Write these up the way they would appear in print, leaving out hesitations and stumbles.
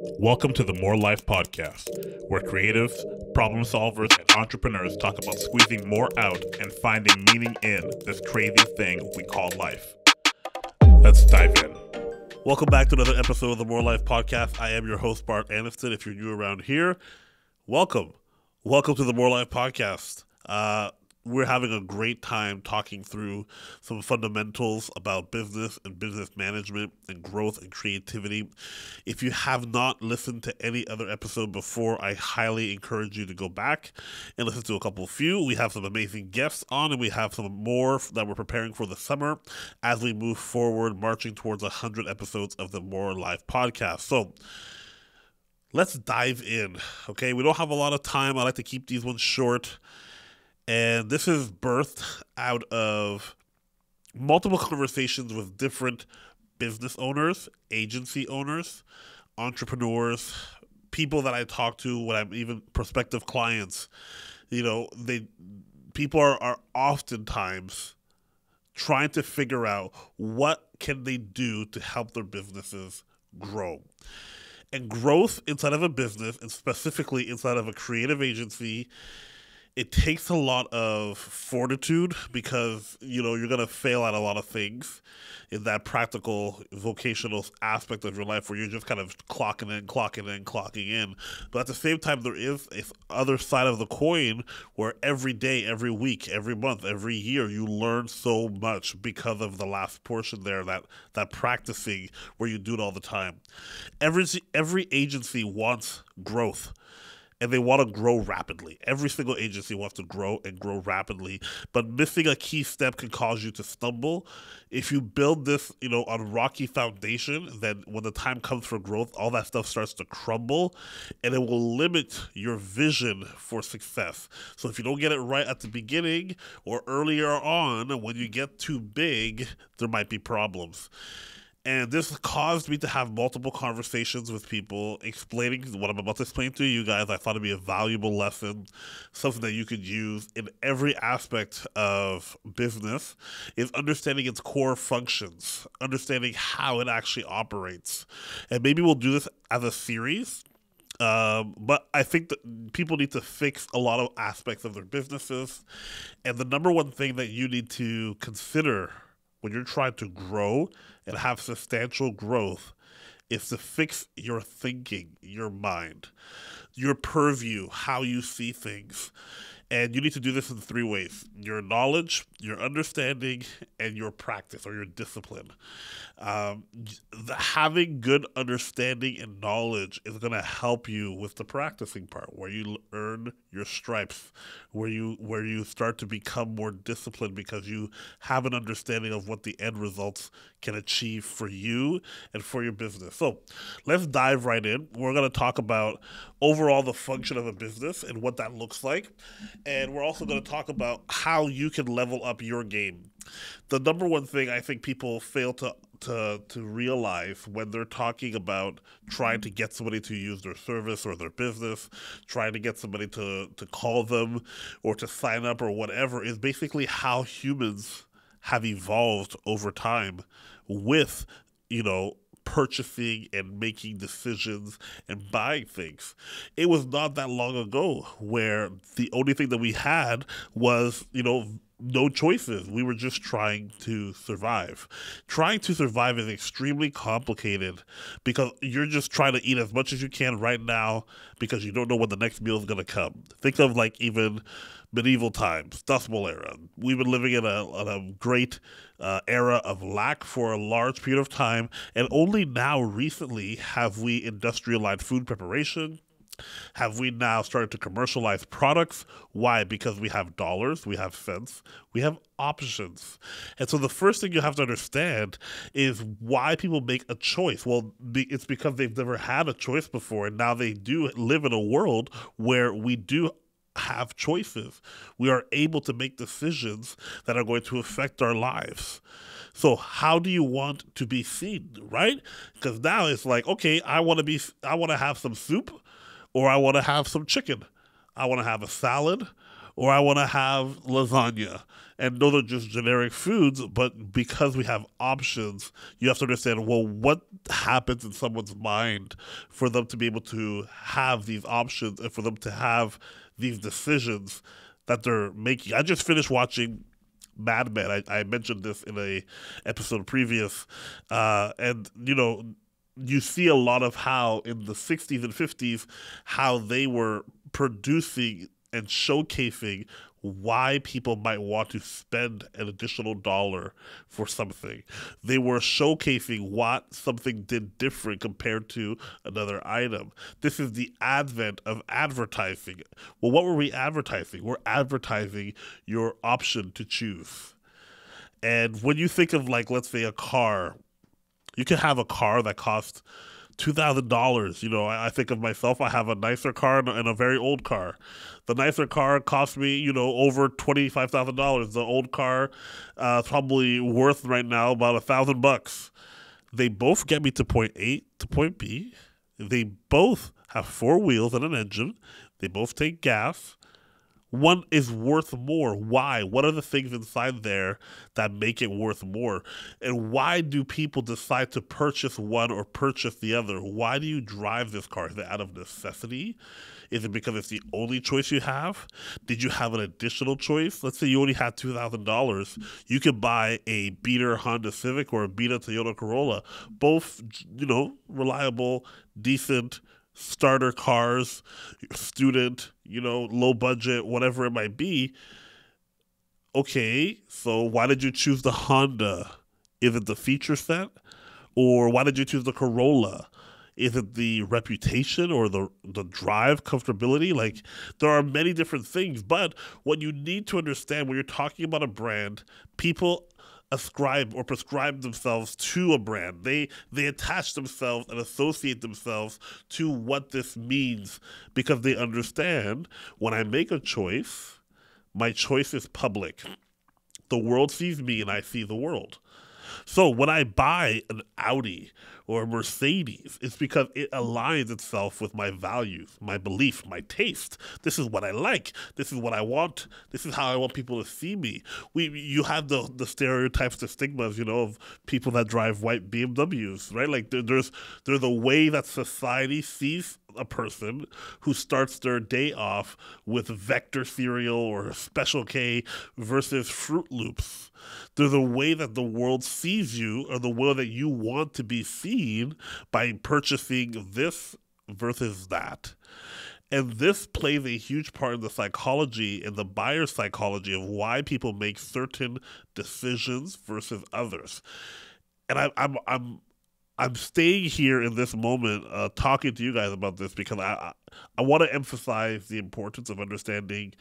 Welcome to the More Life Podcast, where creatives, problem solvers, and entrepreneurs talk about squeezing more out and finding meaning in this crazy thing we call life. Let's dive in. Welcome back to another episode of the More Life Podcast. I am your host, Bart Aniston. If you're new around here, welcome. Welcome to the More Life Podcast. We're having a great time talking through some fundamentals about business and business management and growth and creativity. If you have not listened to any other episode before, I highly encourage you to go back and listen to a few. We have some amazing guests on, and we have some more that we're preparing for the summer as we move forward, marching towards 100 episodes of the More Life Podcast. So let's dive in, okay? We don't have a lot of time. I like to keep these ones short. And this is birthed out of multiple conversations with different business owners, agency owners, entrepreneurs, people that I talk to when I'm even prospective clients. You know, people are oftentimes trying to figure out what can they do to help their businesses grow. And growth inside of a business, and specifically inside of a creative agency, it takes a lot of fortitude because, you know, you're going to fail at a lot of things in that practical vocational aspect of your life where you're just kind of clocking in. But at the same time, there is this other side of the coin where every day, every week, every month, every year, you learn so much because of the last portion there, that practicing where you do it all the time. Every agency wants growth. And they want to grow rapidly. Every single agency wants to grow and grow rapidly. But missing a key step can cause you to stumble. If you build this, on rocky foundation, then when the time comes for growth, all that stuff starts to crumble. And it will limit your vision for success. So if you don't get it right at the beginning or earlier on, when you get too big, there might be problems. And this caused me to have multiple conversations with people explaining what I'm about to explain to you guys. I thought it'd be a valuable lesson, something that you could use in every aspect of business, is understanding its core functions, understanding how it actually operates. And maybe we'll do this as a series. But I think that people need to fix a lot of aspects of their businesses. And the number one thing that you need to consider when you're trying to grow and have substantial growth is to fix your thinking, your mind, your purview, how you see things. And you need to do this in three ways: your knowledge, your understanding, and your practice or your discipline. Having good understanding and knowledge is going to help you with the practicing part, where you earn your stripes, where you start to become more disciplined because you have an understanding of what the end results can achieve for you and for your business. So let's dive right in. We're going to talk about overall the function of a business and what that looks like. And we're also going to talk about how you can level up your game. The number one thing I think people fail to realize when they're talking about trying to get somebody to use their service or their business, trying to get somebody to call them or to sign up or whatever, is basically how humans have evolved over time with, purchasing and making decisions and buying things. It was not that long ago where the only thing that we had was, no choices. We were just trying to survive. Trying to survive is extremely complicated because you're just trying to eat as much as you can right now because you don't know when the next meal is going to come. Think of even medieval times, Dust Bowl era. We've been living in a great era of lack for a large period of time, and only now recently have we industrialized food preparation. Have we now started to commercialize products? Why? Because we have dollars, we have cents, we have options. And so the first thing you have to understand is why people make a choice. Well, it's because they've never had a choice before, and now they do live in a world where we do have choices. We are able to make decisions that are going to affect our lives. So how do you want to be seen, right? Because now it's like, okay, I want to have some soup, or I want to have some chicken. I want to have a salad, or I want to have lasagna. And those are just generic foods, but because we have options, you have to understand, well, what happens in someone's mind for them to be able to have these options and for them to have these decisions that they're making. I just finished watching Mad Men. I mentioned this in a episode previous, and you see a lot of how in the 60s and 50s how they were producing and showcasing why people might want to spend an additional dollar for something. They were showcasing what something did different compared to another item. This is the advent of advertising. Well, what were we advertising? We're advertising your option to choose. And when you think of, like, let's say a car, you can have a car that costs $2,000. I think of myself, I have a nicer car and a very old car. The nicer car cost me, over $25,000. The old car is probably worth right now about $1,000. They both get me to point A to point B. They both have 4 wheels and an engine. They both take gas. One is worth more. Why? What are the things inside there that make it worth more? And why do people decide to purchase one or purchase the other? Why do you drive this car? Is it out of necessity? Is it because it's the only choice you have? Did you have an additional choice? Let's say you only had $2,000. You could buy a beater Honda Civic or a beater Toyota Corolla. Both, reliable, decent starter cars, student, low budget, whatever it might be. Okay, so why did you choose the Honda? Is it the feature set? Or why did you choose the Corolla? Is it the reputation or the drive, comfortability? Like, there are many different things, but what you need to understand when you're talking about a brand, people ascribe or prescribe themselves to a brand. They attach themselves and associate themselves to what this means because they understand when I make a choice, my choice is public. The world sees me and I see the world. So when I buy an Audi or a Mercedes, it's because it aligns itself with my values, my belief, my taste. This is what I like. This is what I want. This is how I want people to see me. You have the stereotypes, the stigmas, of people that drive white BMWs, right? Like there's a way that society sees a person who starts their day off with Vector cereal or Special K versus Fruit Loops. There's a way that the world sees you or the way that you want to be seen by purchasing this versus that. And this plays a huge part in the psychology and the buyer psychology of why people make certain decisions versus others. And I'm staying here in this moment talking to you guys about this because I want to emphasize the importance of understanding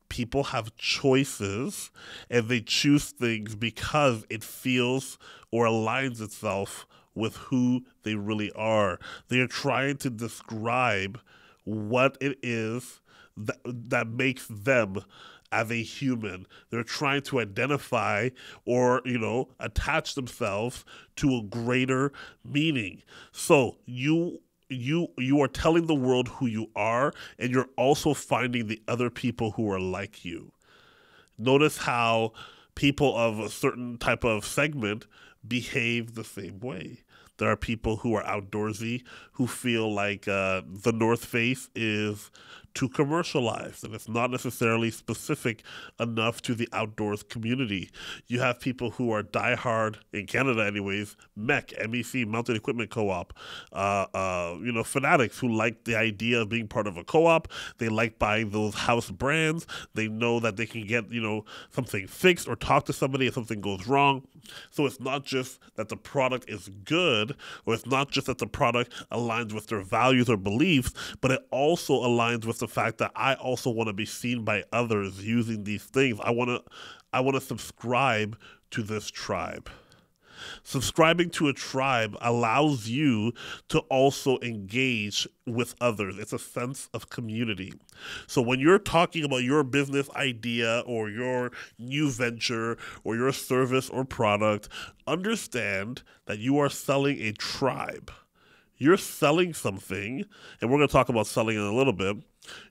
people have choices and they choose things because it feels or aligns itself with who they really are. They are trying to describe what it is that makes them as a human. They're trying to identify or, attach themselves to a greater meaning. So you are telling the world who you are, and you're also finding the other people who are like you. Notice how people of a certain type of segment behave the same way. There are people who are outdoorsy who feel like the North Face is too commercialized and it's not necessarily specific enough to the outdoors community. You have people who are diehard, in Canada anyways, MEC, Mountain Equipment Co-op, fanatics who like the idea of being part of a co-op. They like buying those house brands. They know that they can get, something fixed or talk to somebody if something goes wrong. So it's not just that the product is good, or it's not just that the product aligns with their values or beliefs, but it also aligns with the fact that I also want to be seen by others using these things. I want to subscribe to this tribe. Subscribing to a tribe allows you to also engage with others. It's a sense of community. So when you're talking about your business idea or your new venture or your service or product, understand that you are selling a tribe. You're selling something, and we're going to talk about selling in a little bit.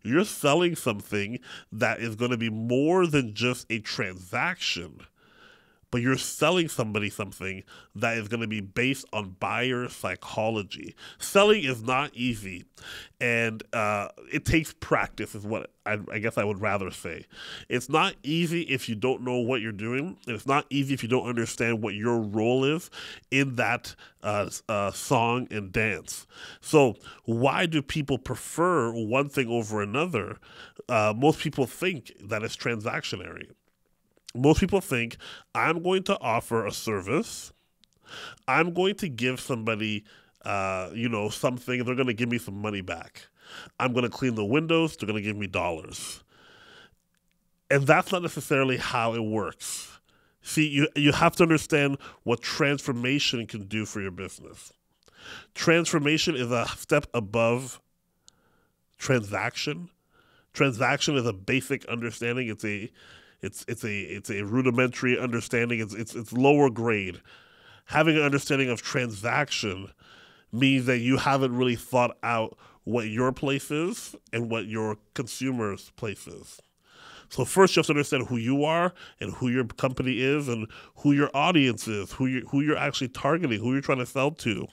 You're selling something that is going to be more than just a transaction, but you're selling somebody something that is going to be based on buyer psychology. Selling is not easy, and it takes practice is what I guess I would rather say. It's not easy if you don't know what you're doing. It's not easy if you don't understand what your role is in that song and dance. So why do people prefer one thing over another? Most people think that it's transactionary. Most people think I'm going to offer a service. I'm going to give somebody, something. They're going to give me some money back. I'm going to clean the windows. They're going to give me dollars. And that's not necessarily how it works. See, you have to understand what transformation can do for your business. Transformation is a step above transaction. Transaction is a basic understanding. It's a rudimentary understanding. It's lower grade. Having an understanding of transaction means that you haven't really thought out what your place is and what your consumer's place is. So first you have to understand who you are and who your company is and who your audience is, who you're actually targeting, who you're trying to sell to.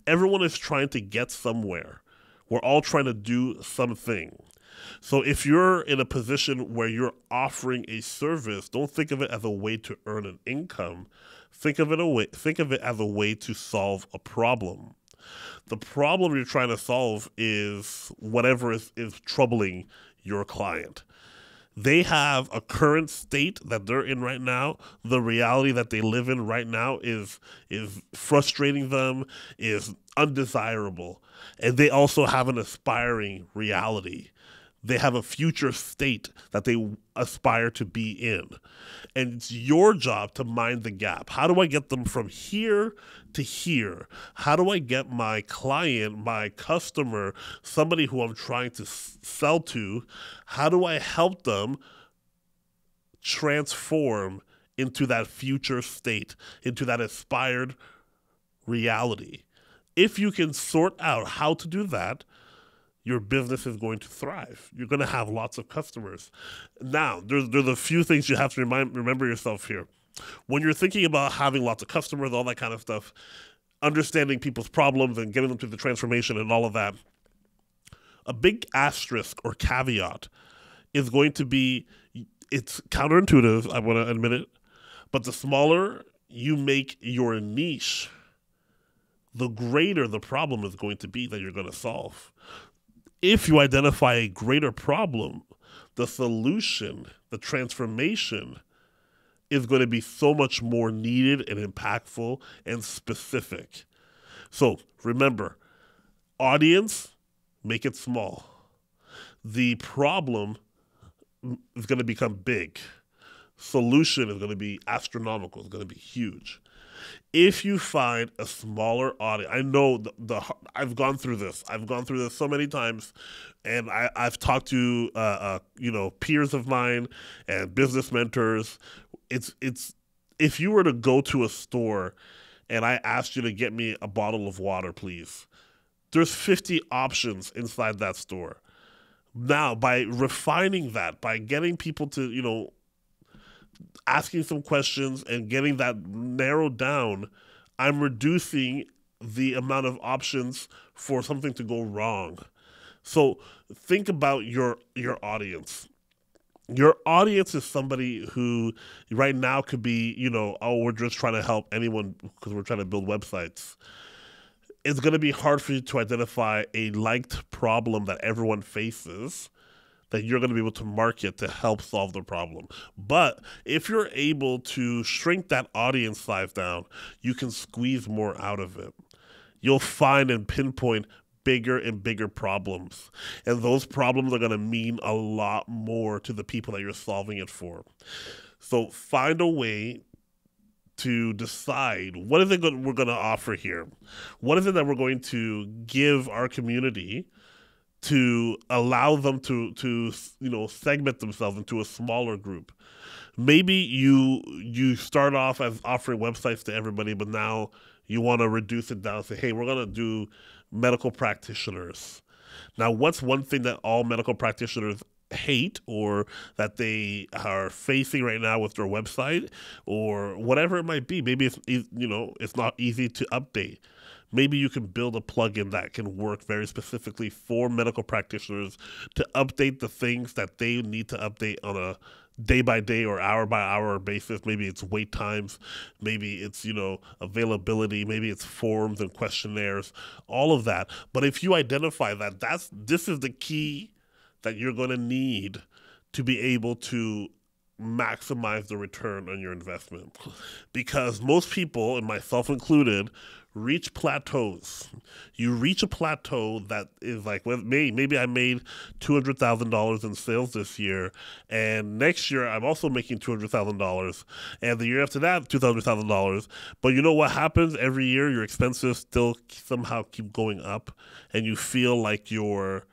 Everyone is trying to get somewhere. We're all trying to do something. So if you're in a position where you're offering a service, don't think of it as a way to earn an income. Think of it as a way to solve a problem. The problem you're trying to solve is whatever is troubling your client. They have a current state that they're in right now. The reality that they live in right now is frustrating them, is undesirable. And they also have an aspiring reality. They have a future state that they aspire to be in. And it's your job to mind the gap. How do I get them from here to here? How do I get my client, my customer, somebody who I'm trying to sell to, how do I help them transform into that future state, into that aspired reality? If you can sort out how to do that, your business is going to thrive. You're going to have lots of customers. Now, there's a few things you have to remember yourself here. When you're thinking about having lots of customers, all that kind of stuff, understanding people's problems and getting them through the transformation and all of that, a big asterisk or caveat is going to be, it's counterintuitive, I want to admit it, but the smaller you make your niche, the greater the problem is going to be that you're going to solve. If you identify a greater problem, the solution, the transformation is going to be so much more needed and impactful and specific. So remember, audience, make it small. The problem is going to become big. Solution is going to be astronomical. It's going to be huge. If you find a smaller audience, I know I've gone through this. I've gone through this so many times, and I've talked to peers of mine and business mentors. It's if you were to go to a store and I asked you to get me a bottle of water, please, there's 50 options inside that store. Now, by refining that, by getting people to, asking some questions and getting that narrowed down, I'm reducing the amount of options for something to go wrong. So think about your audience. Your audience is somebody who right now could be, we're just trying to help anyone because we're trying to build websites. It's going to be hard for you to identify a liked problem that everyone faces that you're going to be able to market to help solve the problem. But if you're able to shrink that audience size down, you can squeeze more out of it. You'll find and pinpoint bigger and bigger problems. And those problems are going to mean a lot more to the people that you're solving it for. So find a way to decide what is it we're going to offer here. What is it that we're going to give our community to allow them to segment themselves into a smaller group. Maybe you start off as offering websites to everybody, but now You want to reduce it down, say, hey, we're going to do medical practitioners. Now, what's one thing that all medical practitioners hate, or that they are facing right now with their website, or whatever it might be? Maybe it's not easy to update. Maybe you can build a plugin that can work very specifically for medical practitioners to update the things that they need to update on a day by day or hour by hour basis. Maybe it's wait times, maybe it's, availability, maybe it's forms and questionnaires, all of that. But if you identify that this is the key that you're going to need to be able to maximize the return on your investment. Because most people, and myself included, reach plateaus. You reach a plateau that is like, well, maybe I made $200,000 in sales this year, and next year I'm also making $200,000, and the year after that $200,000. But you know what happens every year? Your expenses still somehow keep going up, and you feel like you're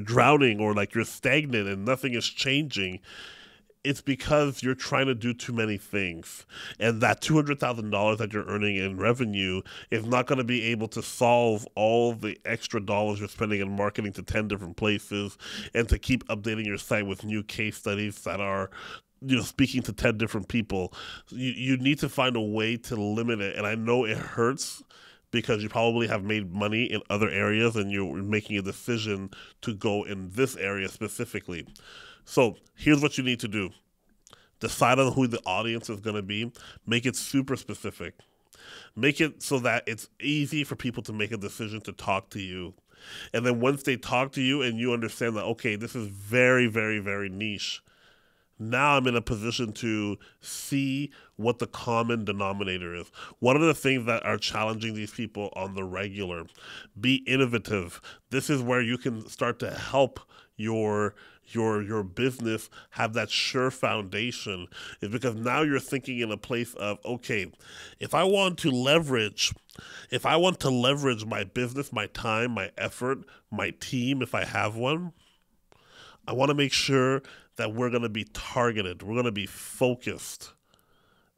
drowning, or like you're stagnant and nothing is changing. It's because you're trying to do too many things. And that $200,000 that you're earning in revenue is not going to be able to solve all the extra dollars you're spending in marketing to 10 different places, and to keep updating your site with new case studies that are, speaking to 10 different people. You need to find a way to limit it. And I know it hurts, because you probably have made money in other areas and you're making a decision to go in this area specifically. So here's what you need to do. Decide on who the audience is going to be. Make it super specific. Make it so that it's easy for people to make a decision to talk to you. And then once they talk to you and you understand that, okay, this is very, very, very niche, now I'm in a position to see what the common denominator is. What are the things that are challenging these people on the regular? Be innovative. This is where you can start to help your business have that sure foundation, is because now you're thinking in a place of, okay, if I want to leverage my business, my time, my effort, my team, if I have one, I want to make sure that we're going to be targeted. We're going to be focused.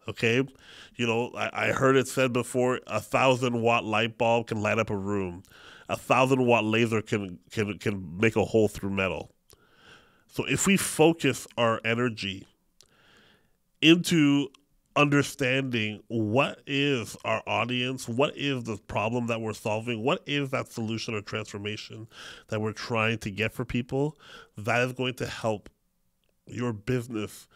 Okay? I heard it said before, 1,000-watt light bulb can light up a room. 1,000-watt laser can make a hole through metal. So if we focus our energy into understanding what is our audience, what is the problem that we're solving, what is that solution or transformation that we're trying to get for people, that is going to help your business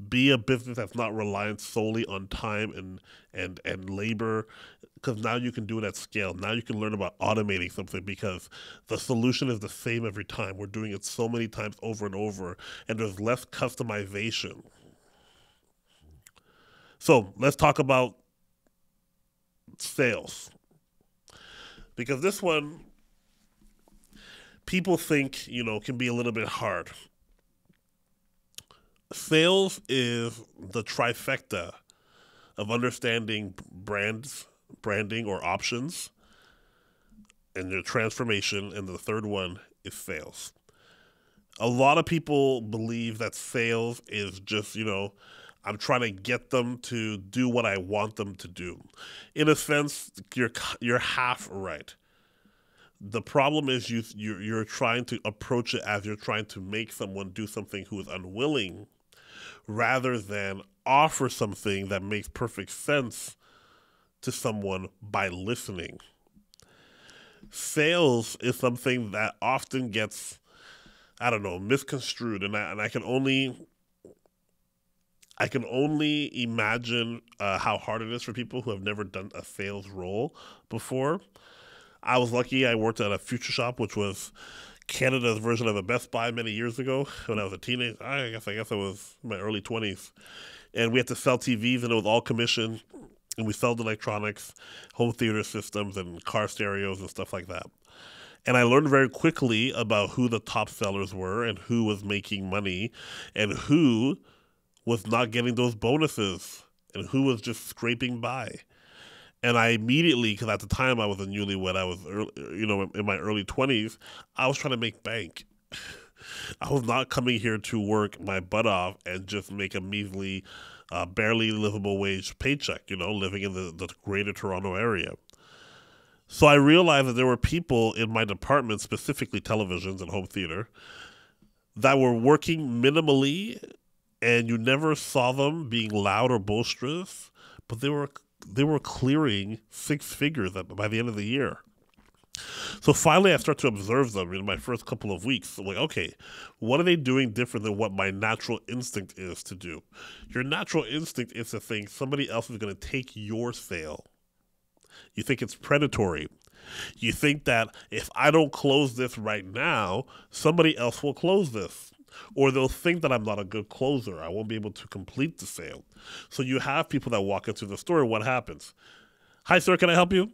be a business that's not reliant solely on time and labor, because now you can do it at scale. Now you can learn about automating something, because the solution is the same every time. We're doing it so many times over and over, and there's less customization. So let's talk about sales, because this one, people think, can be a little bit hard. Sales is the trifecta of understanding branding or options, and your transformation, and the third one is sales. A lot of people believe that sales is just, I'm trying to get them to do what I want them to do. In a sense, you're half right. The problem is you're trying to approach it as you're trying to make someone do something who is unwilling, rather than offer something that makes perfect sense to someone by listening. Sales is something that often gets, misconstrued, and I can only imagine how hard it is for people who have never done a sales role before. I was lucky. I worked at a Future Shop, which was Canada's version of a Best Buy many years ago when I was a teenager. I guess I was in my early 20s. And we had to sell TVs, and it was all commission. And we sold electronics, home theater systems, and car stereos and stuff like that. And I learned very quickly about who the top sellers were, and who was making money, and who was not getting those bonuses, and who was just scraping by. And I immediately, because at the time I was a newlywed, I was in my early 20s, I was trying to make bank. I was not coming here to work my butt off and just make a measly a barely livable wage paycheck, living in the greater Toronto area. So I realized that there were people in my department, specifically televisions and home theater, that were working minimally, and you never saw them being loud or boisterous, but they were clearing six figures by the end of the year. So finally, I start to observe them in my first couple of weeks. I'm like, okay, what are they doing different than what my natural instinct is to do? Your natural instinct is to think somebody else is going to take your sale. You think it's predatory. You think that if I don't close this right now, somebody else will close this. Or they'll think that I'm not a good closer. I won't be able to complete the sale. So you have people that walk into the store, and what happens? Hi, sir, can I help you?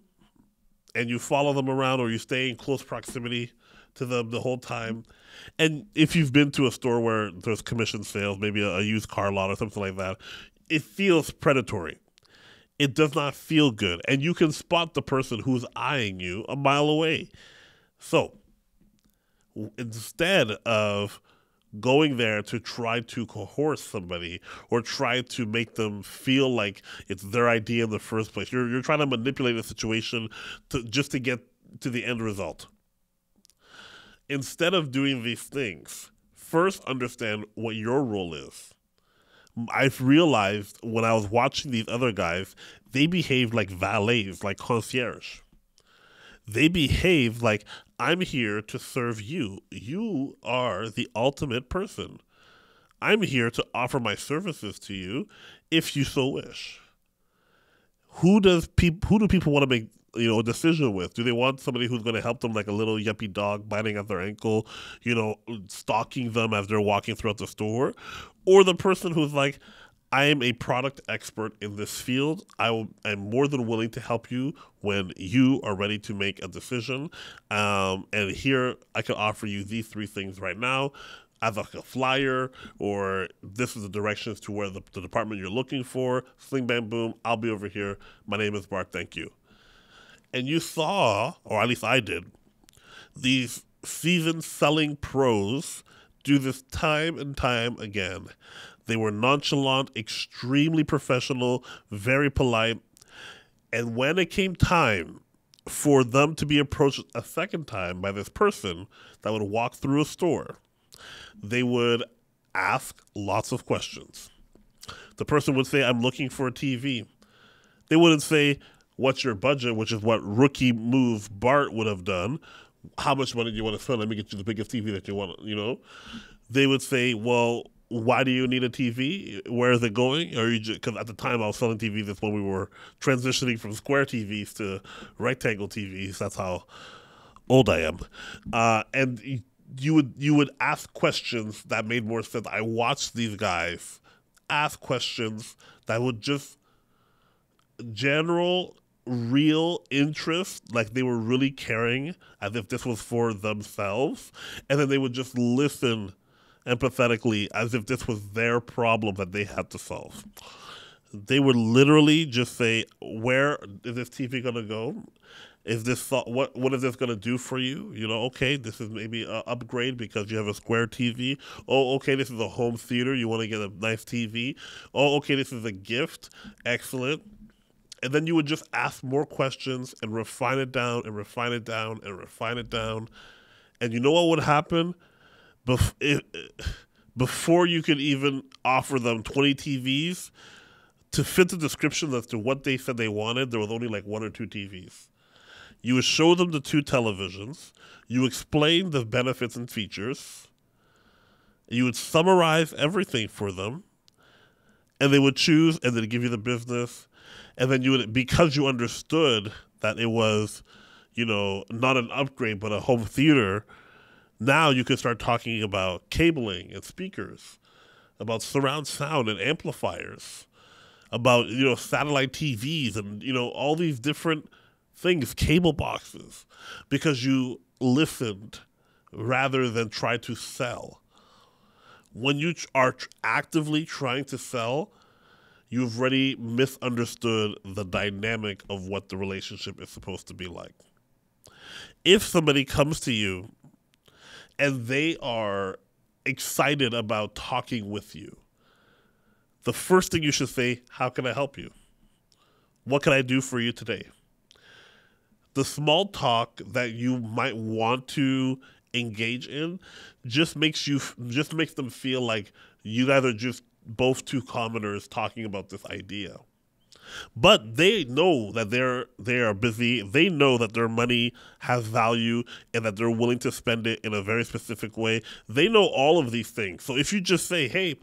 And you follow them around, or you stay in close proximity to them the whole time. And if you've been to a store where there's commission sales, maybe a used car lot or something like that, it feels predatory. It does not feel good. And you can spot the person who's eyeing you a mile away. So instead of going there to try to coerce somebody or try to make them feel like it's their idea in the first place, you're trying to manipulate a situation just to get to the end result. Instead of doing these things, first understand what your role is. I've realized when I was watching these other guys, they behaved like valets, like concierge. They behave like, I'm here to serve you. You are the ultimate person. I'm here to offer my services to you if you so wish. Who do people want to make a decision with? Do they want somebody who's going to help them like a little yuppie dog biting at their ankle, stalking them as they're walking throughout the store? Or the person who's like, I am a product expert in this field. I'm more than willing to help you when you are ready to make a decision. And here I can offer you these three things right now as like a flyer, or this is the directions to where the department you're looking for. Sling, bang, boom. I'll be over here. My name is Bart. Thank you. And you saw, or at least I did, these seasoned selling pros do this time and time again. They were nonchalant, extremely professional, very polite. And when it came time for them to be approached a second time by this person that would walk through a store, they would ask lots of questions. The person would say, I'm looking for a TV. They wouldn't say, what's your budget, which is what rookie move Bart would have done. How much money do you want to spend? Let me get you the biggest TV that you want, They would say, well, why do you need a TV? Where is it going? Or because at the time I was selling TVs, that's when we were transitioning from square TVs to rectangle TVs. That's how old I am. And you would ask questions that made more sense. I watched these guys ask questions that would just general, real interest, like they were really caring, as if this was for themselves, and then they would just listen empathetically as if this was their problem that they had to solve. They would literally just say, where is this TV going to go? Is this what is this going to do for you? Okay, this is maybe an upgrade because you have a square TV. Oh, okay, this is a home theater. You want to get a nice TV. Oh, okay, this is a gift. Excellent. And then you would just ask more questions and refine it down and refine it down and refine it down. And you know what would happen? Before you could even offer them 20 TVs, to fit the description as to what they said they wanted, there was only like one or two TVs. You would show them the two televisions. You explain the benefits and features. You would summarize everything for them. And they would choose, and then give you the business. And then you would, because you understood that it was, not an upgrade, but a home theater, now you could start talking about cabling and speakers, about surround sound and amplifiers, about, satellite TVs and, all these different things, cable boxes, because you listened rather than try to sell. When you are actively trying to sell, you've already misunderstood the dynamic of what the relationship is supposed to be like. If somebody comes to you and they are excited about talking with you, the first thing you should say, how can I help you? What can I do for you today? The small talk that you might want to engage in just makes them feel like you guys are just both two commoners talking about this idea. But they know that they are busy. They know that their money has value and that they're willing to spend it in a very specific way. They know all of these things. So if you just say, hey,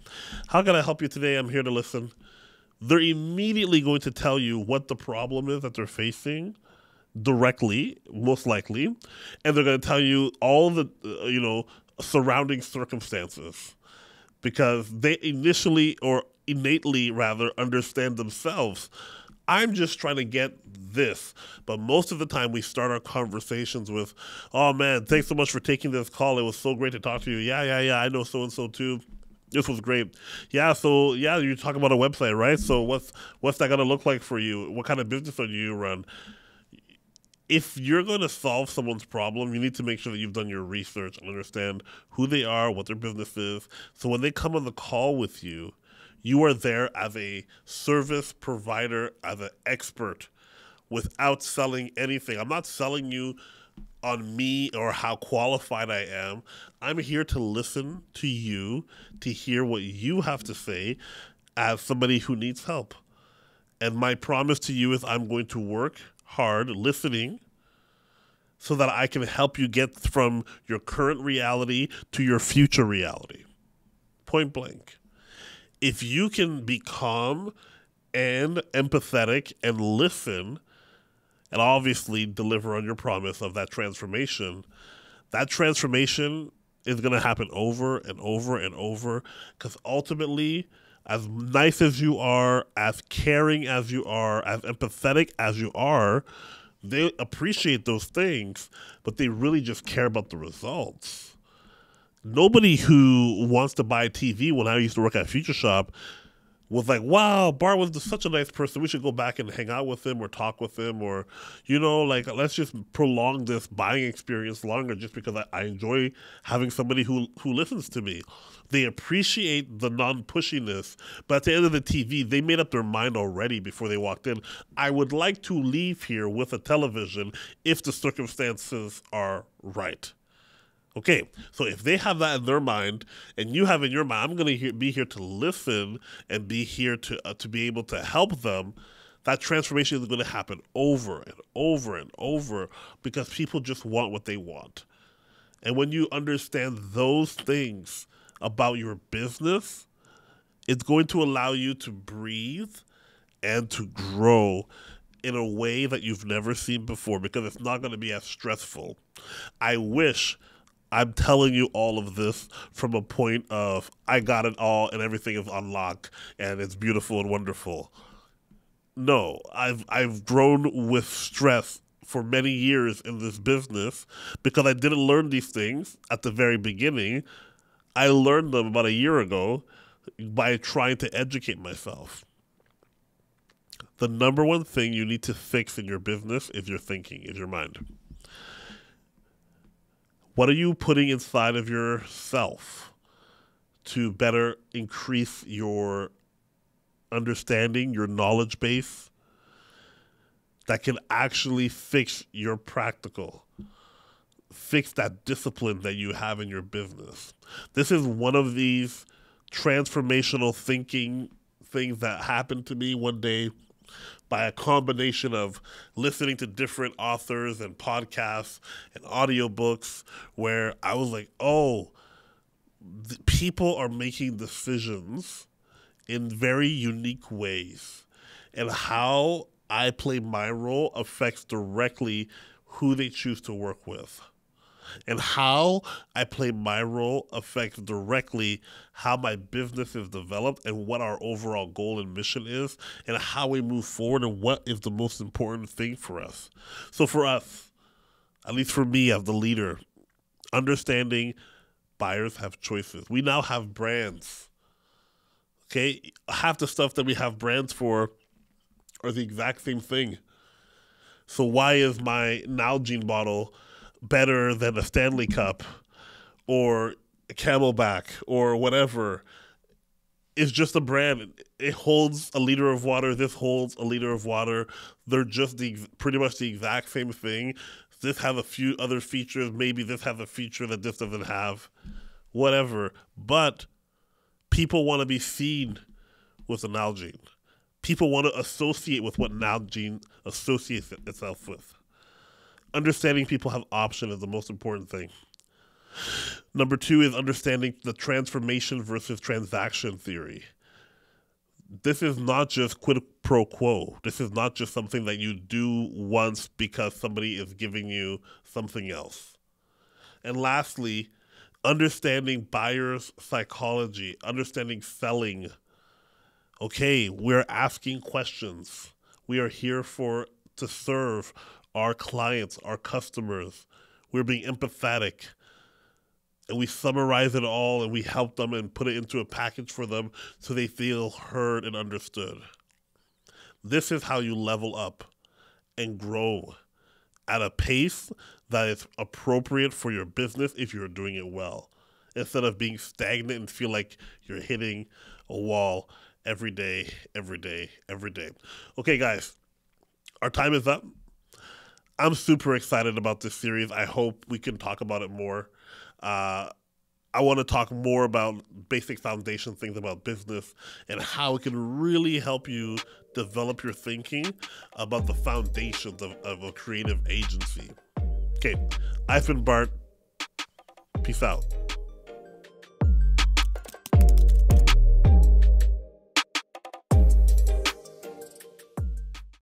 how can I help you today? I'm here to listen. They're immediately going to tell you what the problem is that they're facing directly, most likely. And they're going to tell you all the, surrounding circumstances, because they innately understand themselves. I'm just trying to get this. But most of the time we start our conversations with, oh man, thanks so much for taking this call. It was so great to talk to you. Yeah, I know so-and-so too. This was great. Yeah, so you're talking about a website, right? So what's that going to look like for you? What kind of business do you run? If you're going to solve someone's problem, you need to make sure that you've done your research and understand who they are, what their business is. So when they come on the call with you, you are there as a service provider, as an expert, without selling anything. I'm not selling you on me or how qualified I am. I'm here to listen to you, to hear what you have to say as somebody who needs help. And my promise to you is I'm going to work hard listening so that I can help you get from your current reality to your future reality. Point blank. If you can be calm and empathetic and listen, and obviously deliver on your promise of that transformation is going to happen over and over and over, because ultimately, as nice as you are, as caring as you are, as empathetic as you are, they appreciate those things, but they really just care about the results. Nobody who wants to buy a TV when I used to work at Future Shop was like, wow, Bart was such a nice person. We should go back and hang out with him or talk with him, or, let's just prolong this buying experience longer just because I enjoy having somebody who listens to me. They appreciate the non-pushiness, but at the end of the TV, they made up their mind already before they walked in. I would like to leave here with a television if the circumstances are right. Okay, so if they have that in their mind and you have in your mind, I'm going to be here to listen and be here to be able to help them, that transformation is going to happen over and over and over, because people just want what they want. And when you understand those things about your business, it's going to allow you to breathe and to grow in a way that you've never seen before, because it's not going to be as stressful. I wish I'm telling you all of this from a point of I got it all and everything is on lock and it's beautiful and wonderful. No, I've grown with stress for many years in this business because I didn't learn these things at the very beginning. I learned them about a year ago by trying to educate myself. The number one thing you need to fix in your business is your thinking, is your mind. What are you putting inside of yourself to better increase your understanding, your knowledge base, that can actually fix your practical, fix that discipline that you have in your business? This is one of these transformational thinking things that happened to me one day by a combination of listening to different authors and podcasts and audiobooks, where I was like, oh, people are making decisions in very unique ways, and how I play my role affects directly who they choose to work with. And how I play my role affects directly how my business is developed and what our overall goal and mission is and how we move forward and what is the most important thing for us. So for us, at least for me as the leader, understanding buyers have choices. We now have brands. Okay? Half the stuff that we have brands for are the exact same thing. So why is my Nalgene bottle better than a Stanley Cup or a Camelback or whatever? is just a brand. It holds a liter of water. This holds a liter of water. They're just pretty much the exact same thing. This has a few other features. Maybe this has a feature that this doesn't have. Whatever. But people want to be seen with an Nalgene. People want to associate with what Nalgene associates itself with. Understanding people have options is the most important thing. Number 2 is understanding the transformation versus transaction theory. This is not just quid pro quo. This is not just something that you do once because somebody is giving you something else. And lastly, understanding buyers' psychology, understanding selling. Okay, we're asking questions. We are here to serve our clients, our customers. We're being empathetic. And we summarize it all and we help them and put it into a package for them so they feel heard and understood. This is how you level up and grow at a pace that is appropriate for your business if you're doing it well, instead of being stagnant and feel like you're hitting a wall every day. Okay, guys, our time is up. I'm super excited about this series. I hope we can talk about it more. I want to talk more about basic foundation things about business and how it can really help you develop your thinking about the foundations of a creative agency. Okay, I've been Bart. Peace out.